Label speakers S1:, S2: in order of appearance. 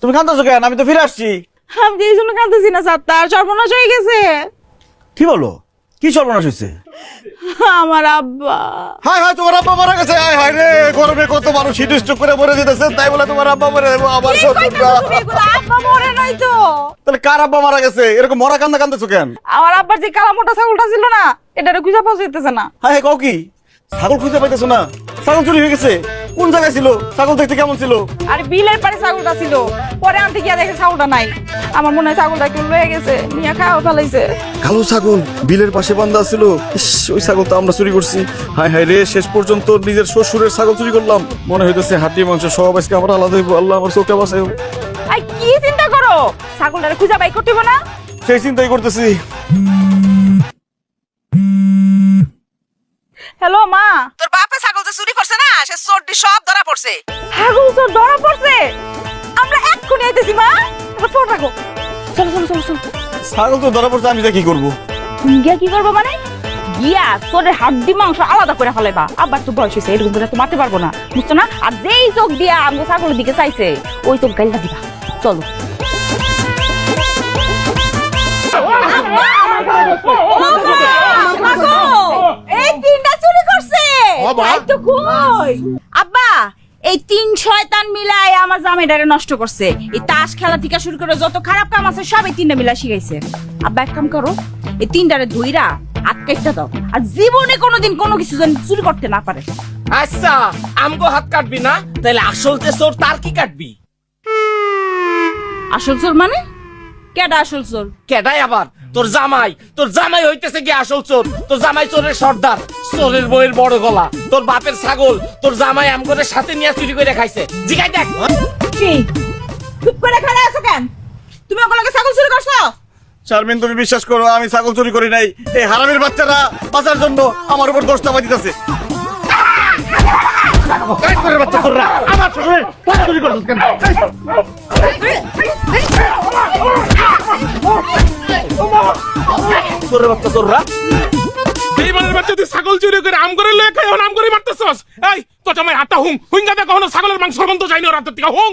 S1: তুমি কাঁদতেছো কেন? আমি তো ফিরে আসছি।
S2: আমি এই জন্য কাঁদতেছি না স্যার, তার সর্বনাশ হয়ে গেছে।
S1: কি বলো? কি সর্বনাশ হয়েছে?
S2: আমার আব্বা।
S1: হায় হায়, তোমার আব্বা মারা গেছে। হায় হায় রে, গরমে কত মানুষ হিট স্ট্রোক করে মরে যেতেছে, তাই বলে তোমার আব্বা মরে যাবো? আমার
S2: কি কইতাছো তুমি এগুলো? আব্বা মরে নাই তো।
S1: তাহলে কার আব্বা মারা গেছে? এরকম মরা কান্দা কান্দতেছো কেন?
S2: আমার আব্বার যে কালা মোটা ছাগলটা ছিল না, এটারে খুঁজে পাওয়া যাইতেছে না।
S1: হায় হায়, কও কি? ছাগল খুঁজে পাইতেছো না? ছাগল চুরি হয়ে গেছে? কোন জায়গায় ছিল? ছাগল দেখতে কেমন ছিল?
S2: আর বিলের পারে ছাগলটা ছিল, পরে আনতে গিয়া দেখে ছাগলটা নাই। আমার মনে হয় ছাগলটা কেউ লয়ে গেছে, নিয়ে খাওয়া ফেলাইছে।
S1: কালো ছাগল বিলের পাশে বান্ধা ছিল। ইস, ওই ছাগল তো আমরা চুরি করছি। হায় হায় রে, শেষ পর্যন্ত নিজের শ্বশুরের ছাগল চুরি করলাম। মনে হইতেছে হাতি মাংস সব আজকে আমরা আলাদা হইব। আল্লাহ আমার চোখে বাঁচাই।
S2: আই কি চিন্তা করো? ছাগলটারে খুঁজে বাই করতে হবে না?
S1: সেই চিন্তাই করতেছি।
S2: হ্যালো মা।
S3: তোর বাপে ছাগল যে চুরি করছে না, সে চোরটি সব ধরা পড়ছে।
S2: ছাগল তো ধরা পড়ছে। আমরা এক্ষুনি আইতেছি মা। ফোন রাখো। চলো চলো চলো চলো।
S1: ছাগল তো ধরা পড়ছে, আমি যা কি করবো?
S2: তুমি গিয়া কি করবো মানে? গিয়া তোরের হাড্ডি মাংস আলাদা করে ফেলাইবা। আবার তো বয়স হয়েছে, এরকম করে তো মারতে পারবো না, বুঝছো না? আর যেই চোখ দিয়া আমি ছাগলের দিকে চাইছে, ওই চোখ গাইলা দিবা। চলো। এই তিনটা চুরি করছে। তাই তো কই। আব্বা, এই তিন শয়তান মিলাই আমার জামাইটারে নষ্ট করছে। এই তাস খেলা থেকে শুরু করে যত খারাপ কাম আছে সব এই তিনটা মিলাই শিখাইছে। আব্বা এক কাম করো, এই তিনটারে ধইরা আটকাইটা দাও, আর জীবনে কোনোদিন কোনো কিছু যেন চুরি করতে না পারে।
S4: আচ্ছা, আমগো হাত কাটবি না, তাহলে আসল যে চোর তার কি কাটবি?
S2: আসল চোর মানে? কেডা আসল চোর?
S4: কেডাই আবার? তোর জামাই হইতেছে কি আসল চোর? তোর জামাই চোরের সর্দার, চোরের বইয়ের বড় গলা। তোর বাপের ছাগল তোর জামাই আমগোর সাথে নিয়ে চুরি করে খাইছে। জিগাই দেখ।
S2: কি চুপ করে খাড়া আছো কেন? তুমি ওগুলোকে ছাগল চুরি করছো?
S1: শারমিন, তুমি বিশ্বাস করো আমি ছাগল চুরি করি নাই। এই হারামির বাচ্চারা বাঁচার জন্য আমার উপর দোষ চাপাই দিতেছে।
S4: চোরের বাচ্চা চোররা।
S5: বেইমানের বাচ্চা তুই ছাগল চুরি করে আম করে লয়ে খাই, আম করে মারতেছস। এই তো জামাই হাতটা হুং হুইঙ্গা দে, কখনো ছাগলের মাংস গন্ধ যায়নি ওর হাতের থেকে। হুং